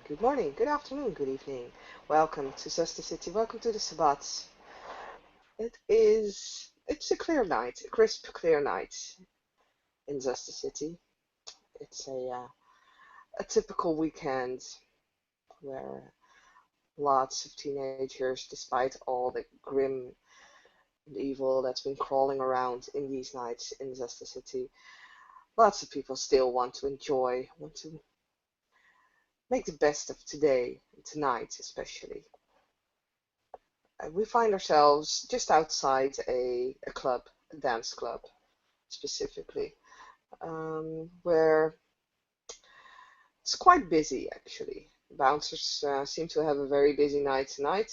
Good morning, good afternoon, good evening. Welcome to Zuster City. Welcome to the Sabbat. It's a clear night, a crisp, clear night in Zuster City. It's a typical weekend where lots of teenagers, despite all the grim and evil that's been crawling around in these nights in Zuster City, lots of people still want to enjoy, want to make the best of today, tonight especially. We find ourselves just outside a club, a dance club specifically, where it's quite busy actually. Bouncers seem to have a very busy night tonight,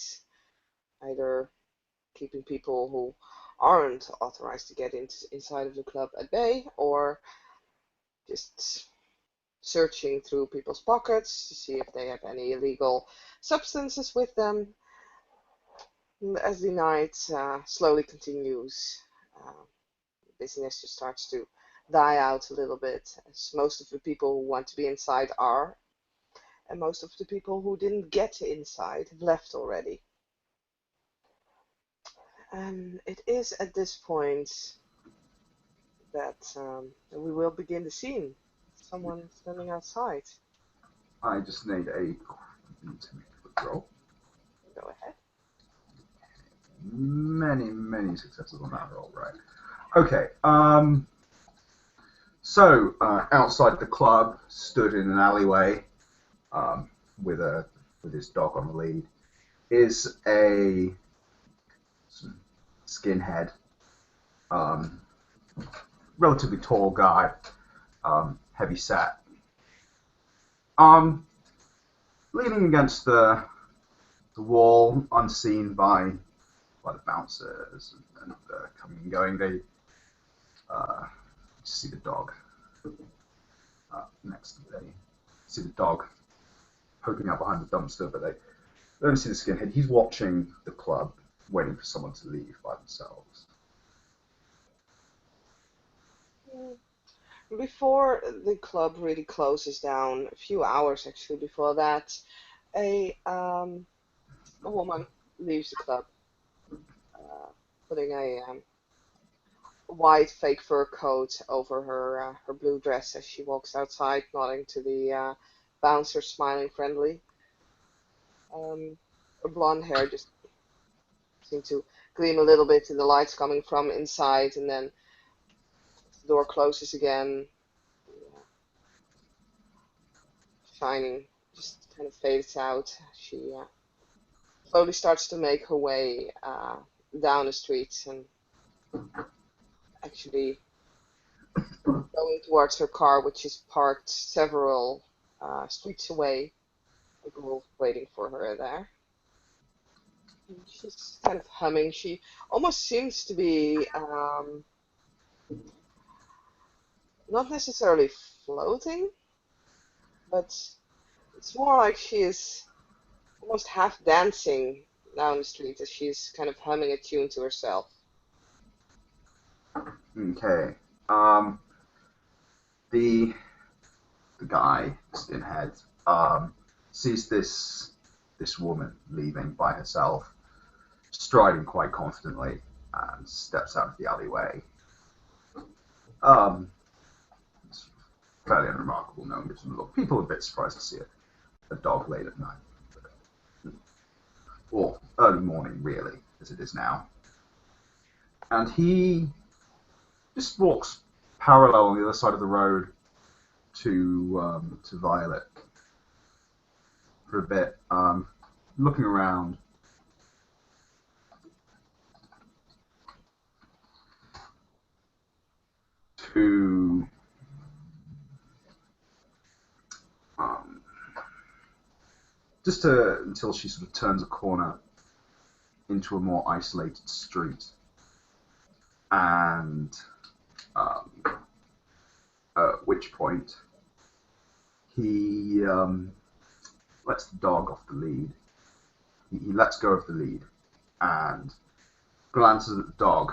either keeping people who aren't authorized to get inside of the club at bay, or just searching through people's pockets to see if they have any illegal substances with them. As the night slowly continues, uh, busyness just starts to die out a little bit, as most of the people who want to be inside are, and most of the people who didn't get inside have left already. And it is at this point that we will begin the scene. Someone standing outside. I just need a quick roll. Go ahead. Many successes on that roll, right? Okay. Outside the club, stood in an alleyway, um, with a with his dog on the lead, is a skinhead, um, relatively tall guy, heavy set, um, leaning against the wall, unseen by the bouncers and coming and going. They uh, see the dog next. They see the dog poking out behind the dumpster, but they don't see the skinhead. He's watching the club, waiting for someone to leave by themselves. Before the club really closes down, a few hours actually before that, a a woman leaves the club, uh, putting a white fake fur coat over her blue dress as she walks outside, nodding to the bouncer, smiling friendly. Her blonde hair just seemed to gleam a little bit in the lights coming from inside, and then the door closes again, shining just kind of fades out. She slowly starts to make her way down the streets and actually going towards her car, which is parked several streets away. A girl waiting for her there. And she's kind of humming. She almost seems to be not necessarily floating, but it's more like she is almost half dancing down the street as she's kind of humming a tune to herself. Okay. Um, the the guy, skinhead, sees this woman leaving by herself, striding quite confidently, and steps out of the alleyway. Um, it's fairly unremarkable. No one gives them a look. People are a bit surprised to see a dog late at night, or early morning, really, as it is now. And he just walks parallel on the other side of the road to Violet for a bit, looking around to um, until she sort of turns a corner into a more isolated street, and um, at which point he lets the dog off the lead. He lets go of the lead and glances at the dog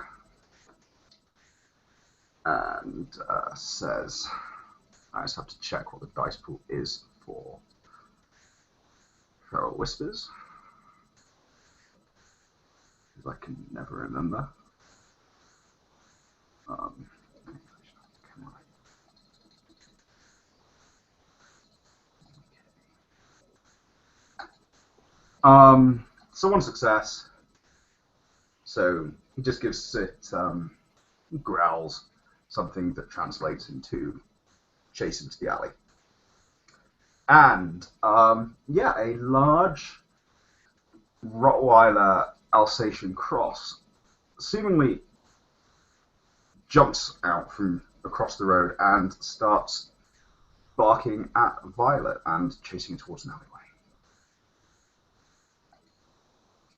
and says, "I just have to check what the dice pool is for Feral whispers. I can never remember. Um, so one success. So he just gives it growls, something that translates into chase into the alley. And yeah, a large Rottweiler Alsatian cross seemingly jumps out from across the road and starts barking at Violet and chasing her towards an alleyway.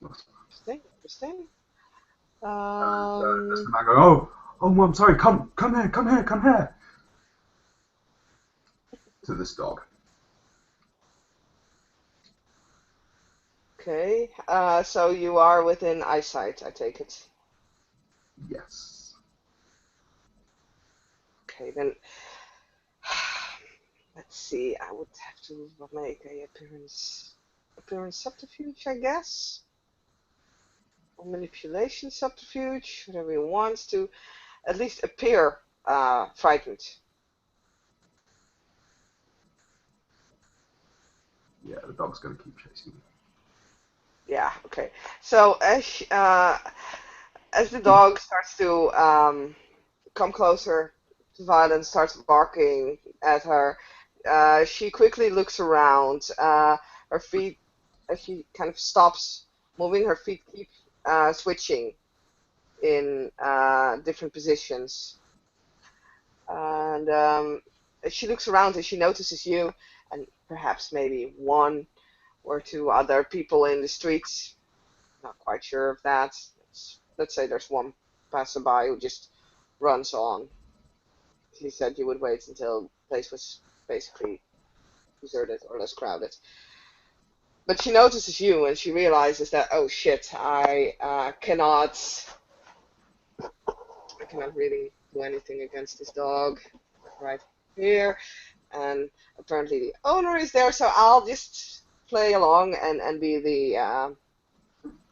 Interesting, interesting. There's the man going, oh, I'm sorry, come here, come here, to this dog. Okay. So you are within eyesight, I take it. Yes. Okay, then let's see. I would have to make a appearance subterfuge, I guess, or manipulation subterfuge, whatever he wants to at least appear frightened. Yeah, the dog's going to keep chasing Yeah. Okay. So as the dog starts to come closer to Violet and starts barking at her, she quickly looks around. Her feet, as she kind of stops moving, her feet keep switching in different positions. And as she looks around and she notices you and perhaps maybe one or two other people in the streets. Not quite sure of that. Let's say there's one passerby who just runs on. She said you would wait until the place was basically deserted or less crowded. But she notices you and she realizes that, oh shit, I cannot really do anything against this dog right here. And apparently the owner is there, so I'll just play along and be the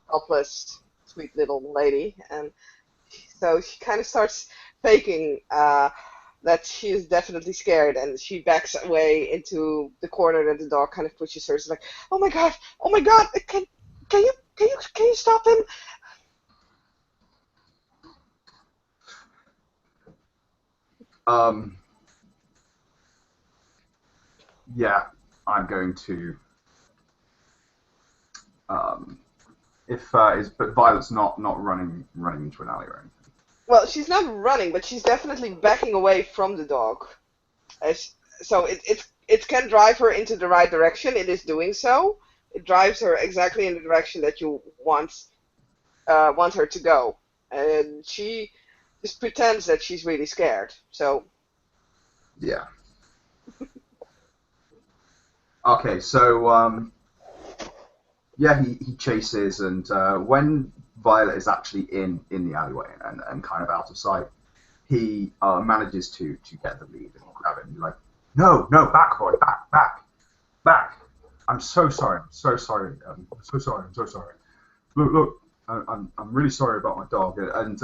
helpless, sweet little lady. And so she kind of starts faking that she is definitely scared, and she backs away into the corner that the dog kind of pushes her. It's like, oh my god, can you stop him? me. Yeah, I'm going to. Um, if is but Violet's not running into an alley or anything. Well, she's not running, but she's definitely backing away from the dog. As, so it can drive her into the right direction. It is doing so. It drives her exactly in the direction that you want her to go, and she just pretends that she's really scared. So Yeah. Okay, so yeah, he chases, and when Violet is actually in the alleyway and kind of out of sight, he manages to get the lead and grab it. And be like, no, back, boy, back. I'm so sorry. I'm so sorry. I'm so sorry. I'm so sorry. Look. I'm really sorry about my dog. And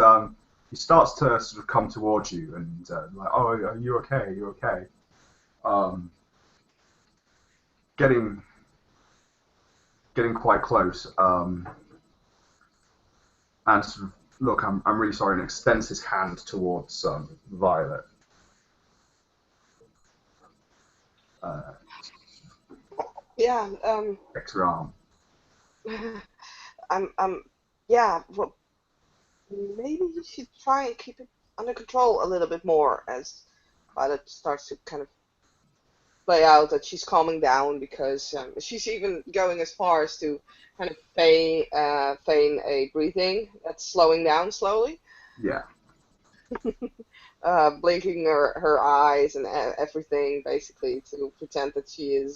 he starts to sort of come towards you and like, oh, are you okay? Are you okay? Um, getting getting quite close. And sort of, look, I'm really sorry, and extends his hand towards Violet. Uh, yeah, Takes her arm. I'm yeah. Well, maybe you should try and keep it under control a little bit more as Violet starts to kind of play out that she's calming down because she's even going as far as to kind of feign a breathing that's slowing down slowly, Yeah, blinking her eyes and everything basically to pretend that she is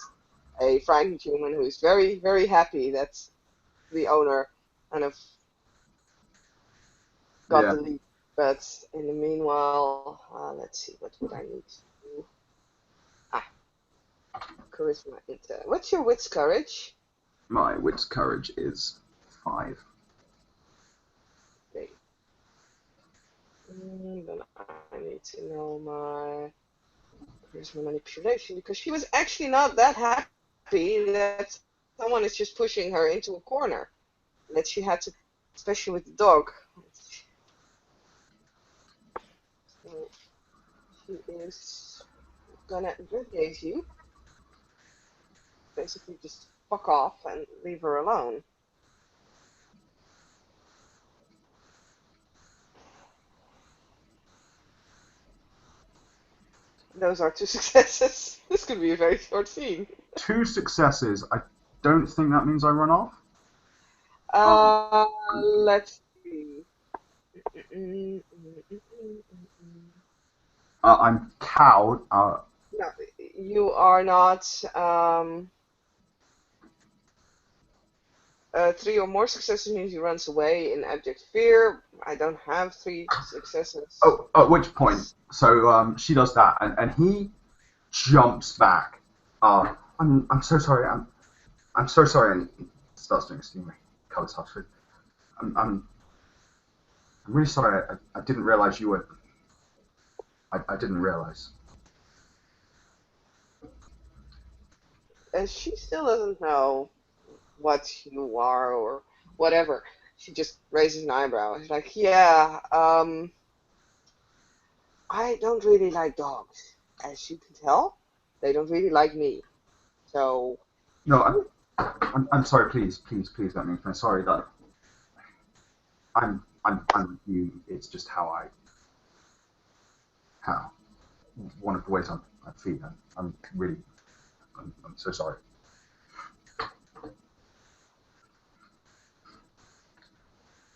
a frightened human who is very, very happy that the owner kind of got yeah. the lead. But in the meanwhile, let's see, what would I need to do? Ah, charisma. What's your wits courage? My wit's courage is 5. Okay. Then I need to know my charisma manipulation because she was actually not that happy that someone is just pushing her into a corner. That she had to, especially with the dog. So she is gonna engage you. Basically, just fuck off and leave her alone. Those are two successes. This could be a very short scene. 2 successes. I don't think that means I run off. Um, Uh, let's see. Mm, mm, mm, mm, mm. I'm cowed. No, you are not. 3 or more successes means he runs away in abject fear. I don't have 3 successes. at which point, so she does that, and he jumps back. I'm so sorry. I'm so sorry. And he starts doing extremely colours Huxford. I'm really sorry. I didn't realize you were. I didn't realize. She still doesn't know what you are or whatever. She just raises an eyebrow. She's like, yeah, I don't really like dogs. As you can tell, they don't really like me. So, if No, you, I'm sorry. Please don't make me sorry. That I'm with you. It's just how one of the ways I feel. I'm really I'm so sorry.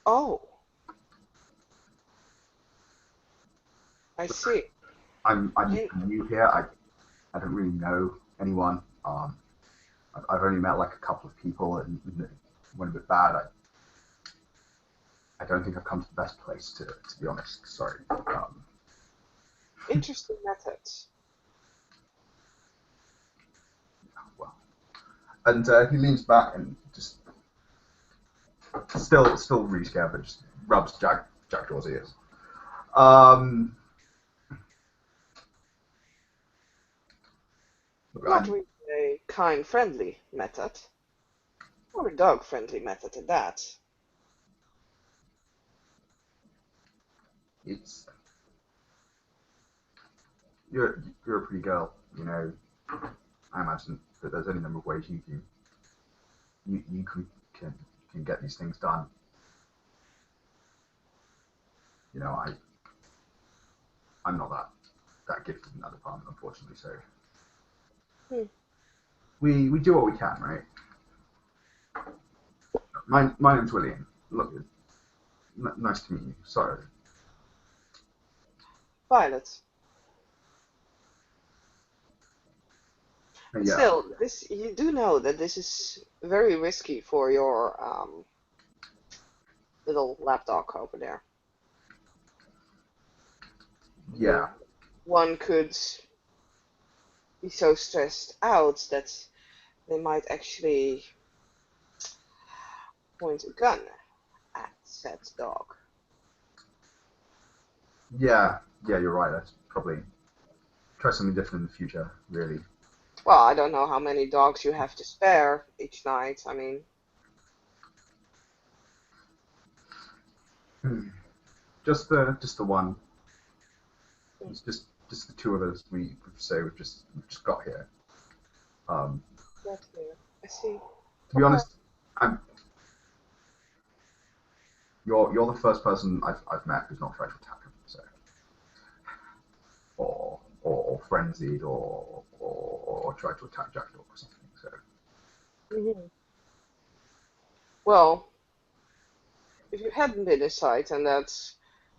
oh, I see. I'm And new here. I don't really know anyone. I've only met like a couple of people, and it went a bit bad. I don't think I've come to the best place to be honest. Sorry. interesting methods. Well, and he leans back and just still really scared, but just rubs Jackdaw's ears. Um, Not I'm, really a kind, friendly method, or a dog-friendly method at that. it's you're a pretty girl, you know. I imagine that there's any number of ways you can get these things done. You know, I'm not that gifted in that department, unfortunately. So Hmm. we do what we can, right? My name's William. Look, nice to meet you. Sorry. Violet. Yeah, Still, this you do know that this is very risky for your little lapdog over there. yeah, One could be so stressed out that they might actually point a gun at said dog. yeah. You're right. That's probably try something different in the future. Really, Well, I don't know how many dogs you have to spare each night. I mean, just the one. hmm, It's just the two of us. We've just got here. Um, that's clear. I see. to be Okay. honest, I'm you're the first person I've met who's not tried to attack him. So or frenzied or tried to attack Jackdaw or something. So Hmm. Well, if you hadn't been inside and that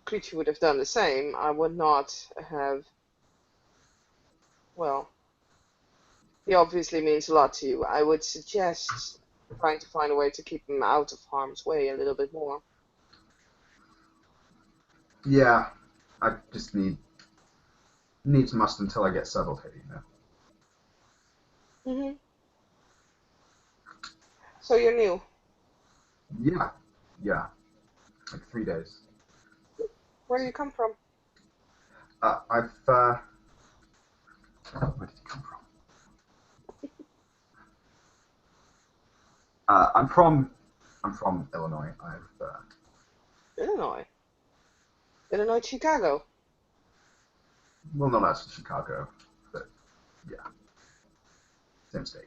creature would have done the same, I would not have. Well, he obviously means a lot to you. I would suggest trying to find a way to keep him out of harm's way a little bit more. yeah, I just needs must until I get settled here. You know. Hmm. So you're new. Yeah, yeah, like 3 days. Where do you come from? I've where did you come from? Uh, I'm from I'm from Illinois. Illinois. Illinois, Chicago. Well, not as Chicago, but yeah, same state.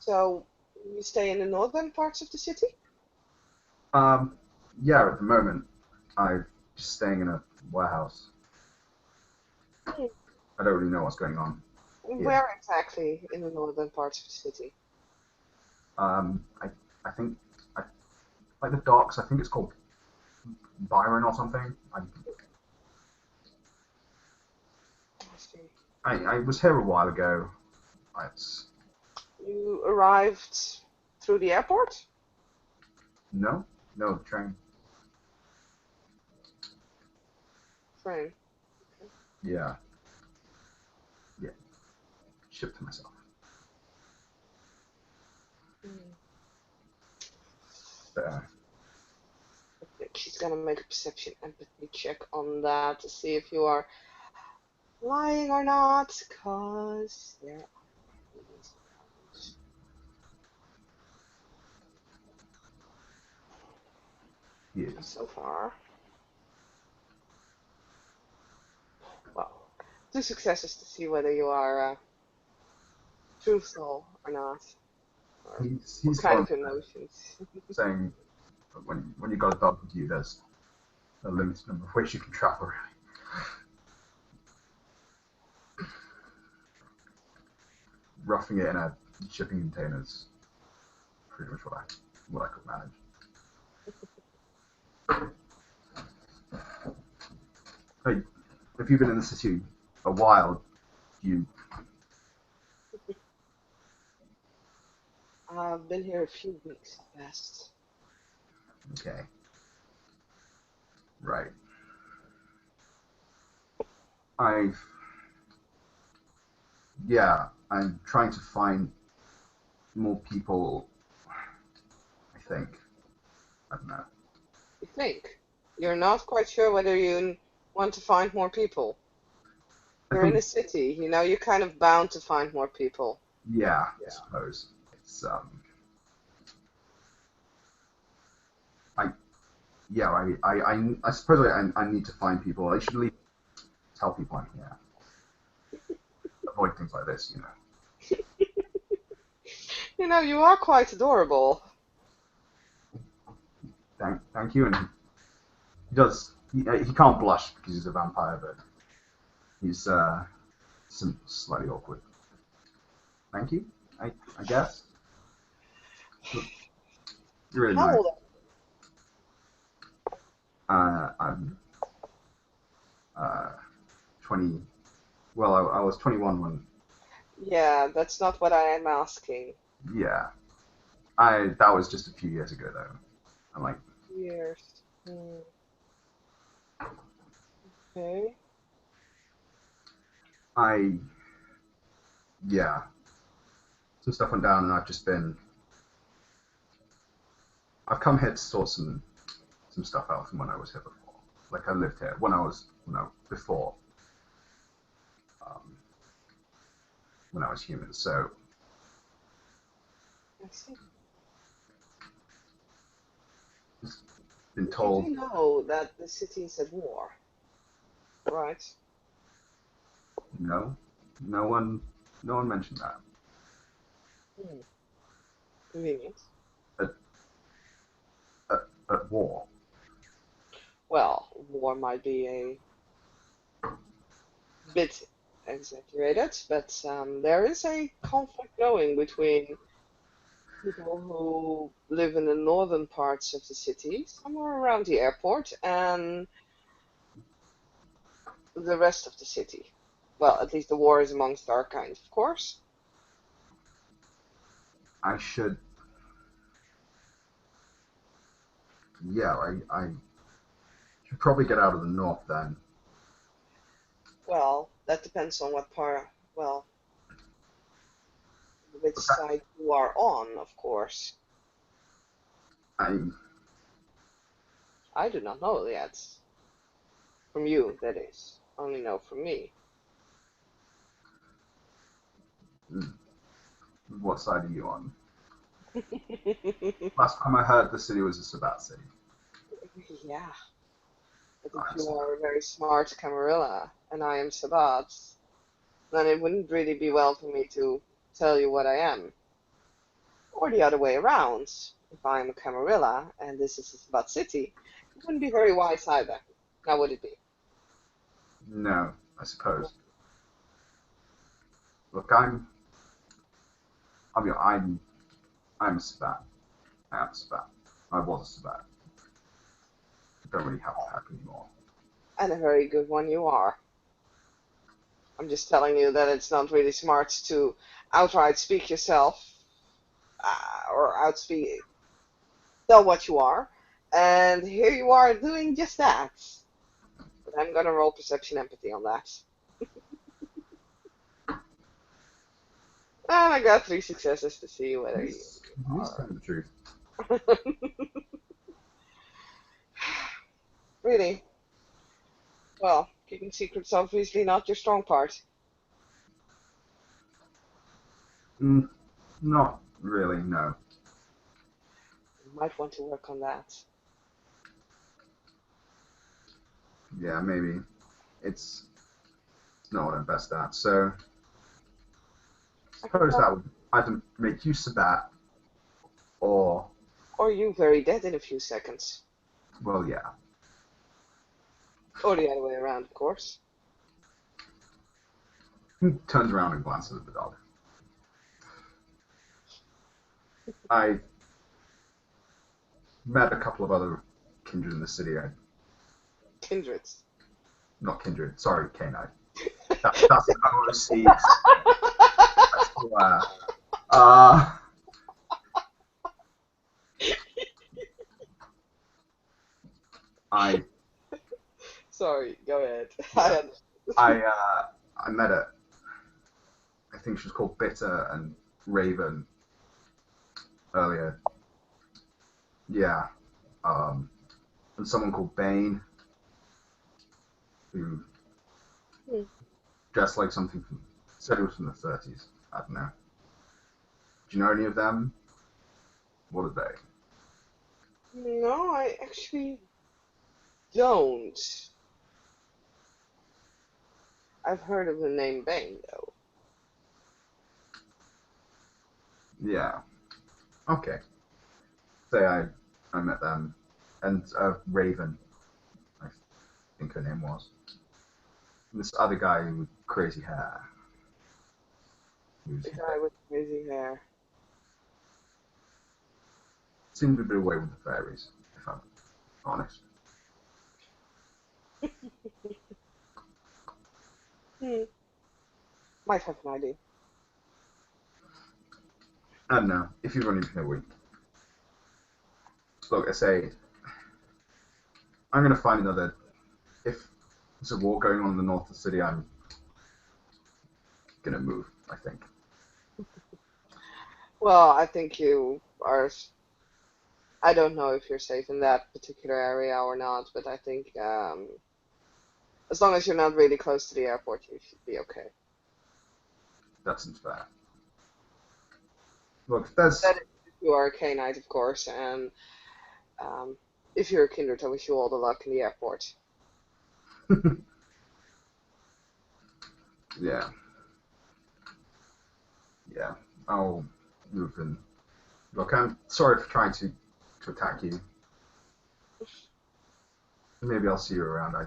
So you stay in the northern parts of the city? Um, yeah, at the moment, I'm just staying in a warehouse. Hmm. I don't really know what's going on here. Where exactly in the northern parts of the city? I think I like the docks. I think it's called Byron or something. I see. I was here a while ago. It's You arrived through the airport? no, no train. Train. Yeah, yeah, shipped to myself. Hmm. But, I think she's gonna make a perception empathy check on that to see if you are lying or not, cause there are things around. he And is. so far, well, two successes to see whether you are truthful or not, or what He's the kind one of emotions. saying when you got a dog with you, there's a limited number of ways you can travel. Really. Roughing it in a shipping container is pretty much what I could manage. Hey, if you've been in the city a while, you I've been here a few weeks at best. okay, right? I yeah, I'm trying to find more people. I think I don't know. You think? You're not quite sure whether you want to find more people. I You're in think a city, you're kind of bound to find more people. yeah, I Yeah. suppose it's I yeah I suppose I need to find people. I should at least tell people I'm here. Avoid things like this, you know. You are quite adorable. Thank you, and he does. He can't blush because he's a vampire, but he's slightly awkward. Thank you, I guess. You're really How nice. old I'm 20. Well, I was 21 when. Yeah, that's not what I am asking. Yeah, I that was just a few years ago though. I'm like, Years. Hmm, okay. I yeah, some stuff went down, and I've come here to sort some stuff out from when I was here before. Like I lived here before um, when I was human. So I see. just been But you told do know that the city is at war, right? no, no one, no one mentioned that. Hmm, convenient. At, at war, Well, war might be a bit exaggerated, but there is a conflict going between people who live in the northern parts of the city, somewhere around the airport, and the rest of the city. Well, at least the war is amongst our kind, of course. I should, yeah, I should probably get out of the north then. Well, that depends on what part, well, which Okay. side you are on, of course. I, I do not know yet. From you, that is. Only know from me. what side are you on? Last time I heard the city was a Sabbat city. Yeah, but if I you see. are a very smart Camarilla and I am Sabat, then it wouldn't really be well for me to tell you what I am. Or the other way around. If I am a Camarilla and this is a Sabat city, it wouldn't be very wise either. Now would it be? No, I suppose. Look, I'm a Sabbat. I am a Sabbat. I was a Sabbat. I don't really have a pack anymore. And a very good one you are. I'm just telling you that it's not really smart to outright speak yourself or outspeak tell what you are. And here you are doing just that. But I'm gonna roll perception empathy on that. And I got 3 successes to see whether you He's telling the truth. are. Really? Well, keeping secrets obviously not your strong part. Mm, not really, no. You might want to work on that. Yeah, maybe. It's not what I'm best at. So, I can suppose tell. that would either make you Sabbat or, Or you very dead in a few seconds. well, yeah. Or the other way around, of course. He turns around and glances at the dog. I met a couple of other kindred in the city. Kindreds. Not kindred, sorry, canine. That's an OC. That's uh, I Sorry, go ahead. I yeah, understand. I met a. I think she was called Bitter and Raven earlier. Yeah, um, and someone called Bane who Hmm. dressed like something from said it was from the 30s. I don't know. Do you know any of them? What are they? No, I actually don't. I've heard of the name Bane, though. Yeah. Okay. Say I met them and Raven. I think her name was. And this other guy with crazy hair. Who's The guy with crazy hair. seemed to be away with the fairies, if I'm honest. Hmm. Might have an idea. I don't know. If you've only been a week, look, I say I'm gonna find another. If there's a war going on in the north of the city, I'm gonna move. I think Well, I think you are. I don't know if you're safe in that particular area or not, but I think as long as you're not really close to the airport, you should be okay. that seems fair. Look, there's That is if you are a K-Knight, of course, and um, if you're a Kindred, I wish you all the luck in the airport. yeah, yeah. I'll move in. Look, I'm sorry for trying to attack you. Maybe I'll see you around. I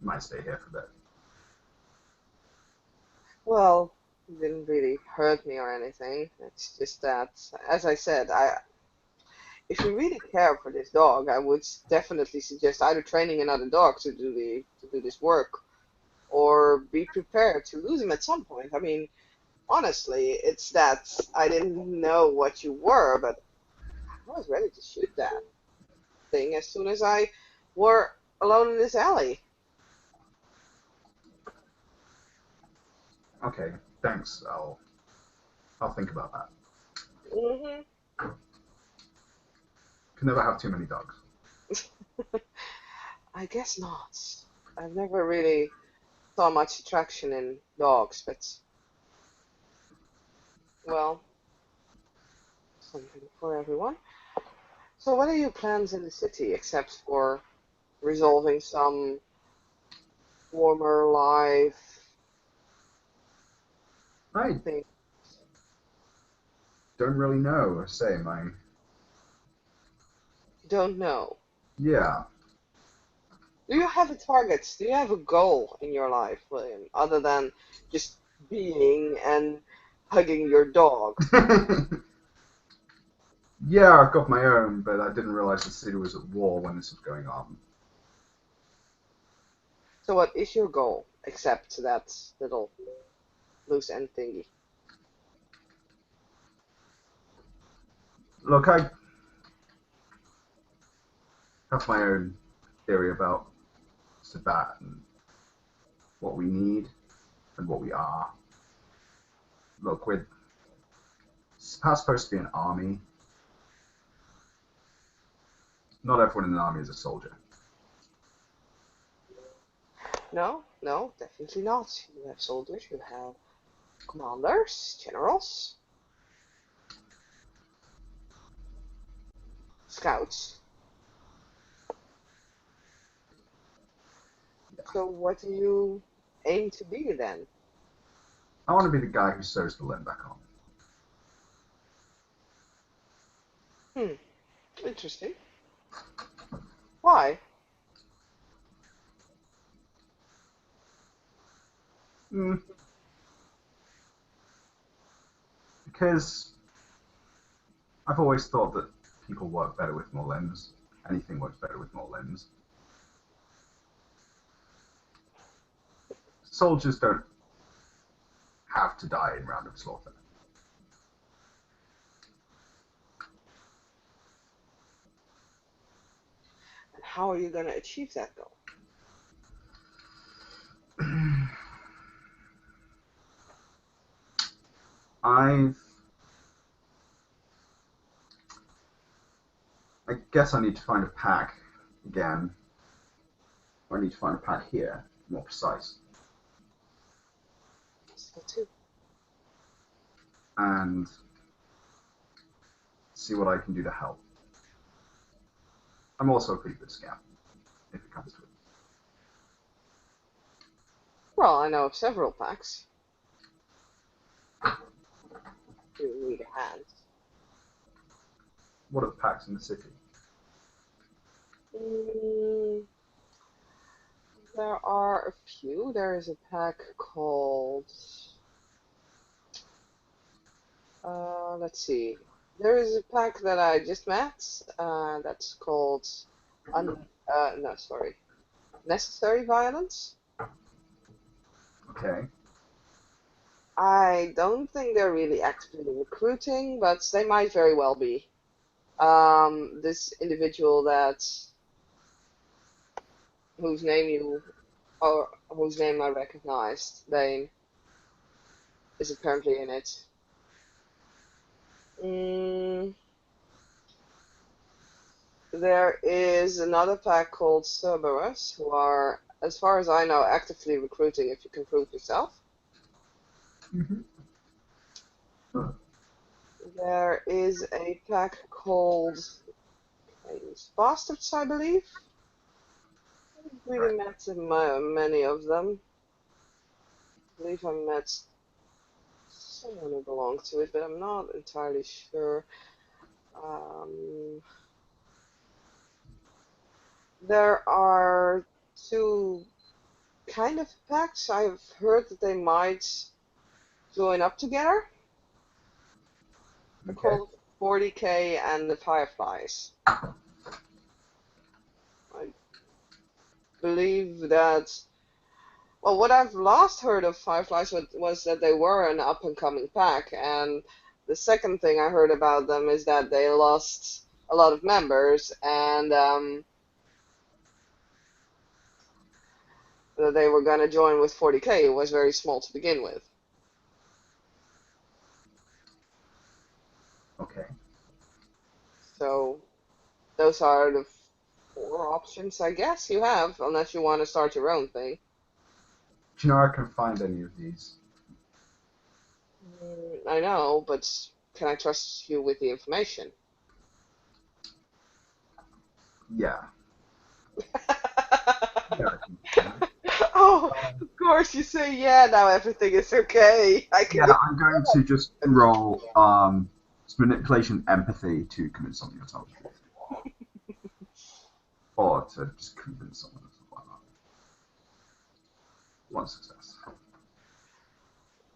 might stay here for a bit. Well, you didn't really hurt me or anything. It's just that, as I said, if you really care for this dog, I would definitely suggest either training another dog to do this work, or be prepared to lose him at some point. I mean, honestly, it's that I didn't know what you were, but I was ready to shoot that thing as soon as I were alone in this alley. Okay, thanks. I'll I'll think about that. Hmm. Can never have too many dogs. I guess not. I've never really saw much attraction in dogs, but well, something for everyone. So, what are your plans in the city except for resolving some former life I thing? don't really know. I say my You don't know. yeah. Do you have a target? Do you have a goal in your life, William, other than just being and hugging your dog? Yeah, I've got my own, but I didn't realize the city was at war when this was going on. So, what is your goal except that little loose end thingy? Look, I have my own theory about Sabat and what we need and what we are. Look, we're supposed to be an army. Not everyone in an army is a soldier. No, no, definitely not. You have soldiers, you have commanders, generals, scouts. So what do you aim to be then? I want to be the guy who sews the limb back on. Hmm, interesting. Why? Mm, because I've always thought that people work better with more limbs. Anything works better with more limbs. Soldiers don't have to die in random slaughter. And how are you going to achieve that goal? I I guess I need to find a pack again. I need to find a pack here, more precise, So too. and see what I can do to help. I'm also a pretty good scout, if it comes to it. Well, I know of several packs. You need a hand. What are the packs in the city? Mm, there are a few. There is a pack called, let's see. There is a pack that I just met. That's called, no, sorry, Necessary Violence. Okay, I don't think they're really actively recruiting, but they might very well be. This individual that whose name you or whose name I recognized, Dane, is apparently in it. Mm, there is another pack called Cerberus, who are, as far as I know, actively recruiting if you can prove yourself. mm-hmm. There is a pack called Bastards, I believe. I haven't really Right. met many of them. I believe I met someone who belonged to it, but I'm not entirely sure. Um, there are two kind of packs. I've heard that they might join up together. They're Okay. called 40K and the Fireflies. I believe that, well, what I've last heard of Fireflies was that they were an up and coming pack, and the second thing I heard about them is that they lost a lot of members, and that they were going to join with 40K. It was very small to begin with. Okay. So those are the four options I guess you have, unless you want to start your own thing. Do you know where I can find any of these? I know, but can I trust you with the information? Yeah. Yeah, I can find them. Oh, of course you say yeah, now everything is okay. I can Yeah, just I'm going to just roll manipulation empathy to convince someone to tell the truth. Or to just convince someone or something like that. One success.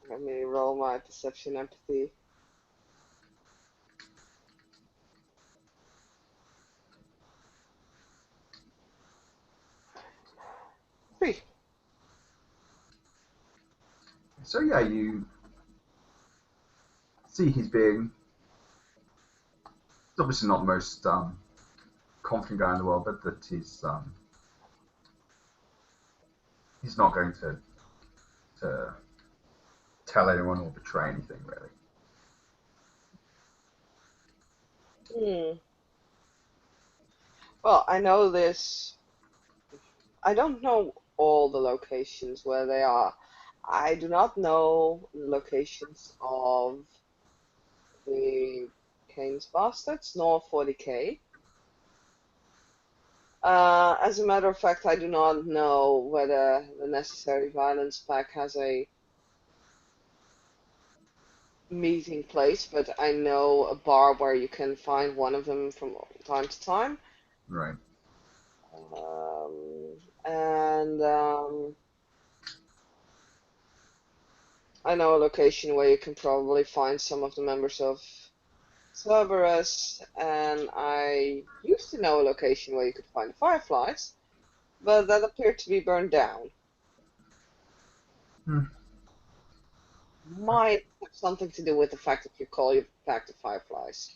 let me roll my perception empathy. 3. So yeah, you see he's being he's obviously not the most confident guy in the world, but that he's not going to tell anyone or betray anything really. Hmm. Well, I know this. I don't know all the locations where they are. I do not know the locations of the Kane's Bastards nor 40K. As a matter of fact, I do not know whether the Necessary Violence Pack has a meeting place, but I know a bar where you can find one of them from time to time. Right. And I know a location where you can probably find some of the members of Cerberus, and I used to know a location where you could find the Fireflies, but that appeared to be burned down. Hmm. Might have something to do with the fact that you call your pack the Fireflies.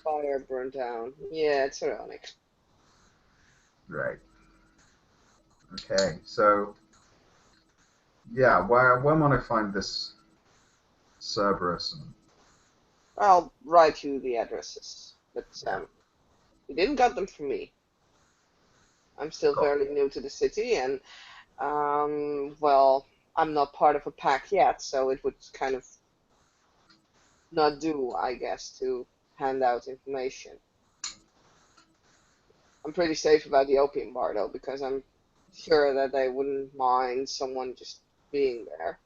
Fire burned down. Yeah, it's ironic. Right. Okay. So yeah, where might I find this Cerberus? And, I'll write you the addresses, but yeah. you didn't get them from me. I'm still Cool. fairly new to the city, and well, I'm not part of a pack yet, so it would kind of not do, I guess, to hand out information. I'm pretty safe about the opium bar though, because I'm sure that they wouldn't mind someone just being there.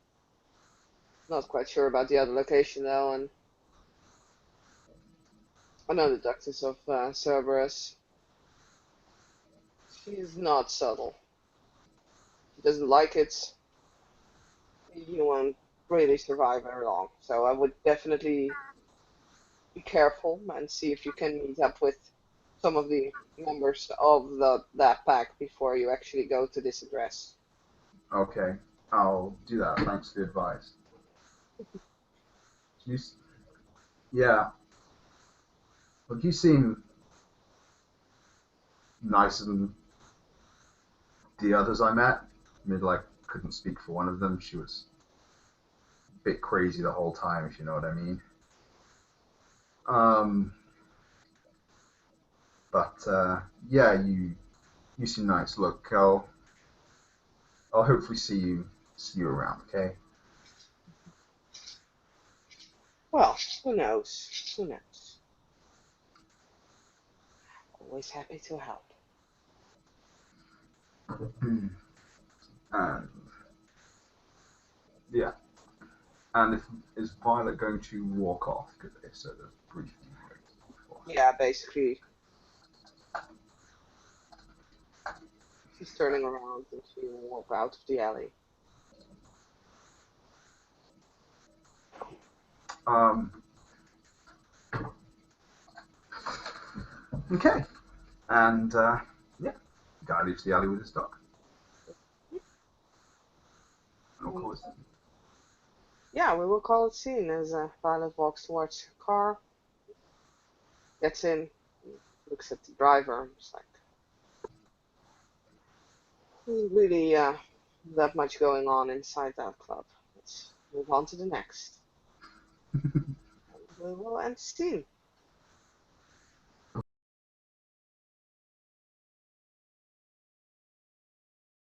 Not quite sure about the other location though, and I know the Duchess of Cerberus. She's not subtle. She doesn't like it. You won't really survive very long. So I would definitely be careful and see if you can meet up with some of the members of that pack before you actually go to this address. Okay. I'll do that. Thanks for the advice. You, yeah. Look, you seem nicer than the others I met. I mean, like, couldn't speak for one of them. She was a bit crazy the whole time, if you know what I mean. Um, but yeah, you seem nice. Look, I'll hopefully see you around. Okay. Well, who knows? Who knows? Always happy to help. And yeah, and if is Violet going to walk off? Because if so, there's a briefing wait before. Yeah, basically, she's turning around and she will walk out of the alley. Um, okay, and yeah, the guy leaves the alley with his dog. And of Um, course, yeah, we will call it scene as Violet walks towards her car, gets in, looks at the driver, and is like, "There's really that much going on inside that club. Let's move on to the next." we will end soon.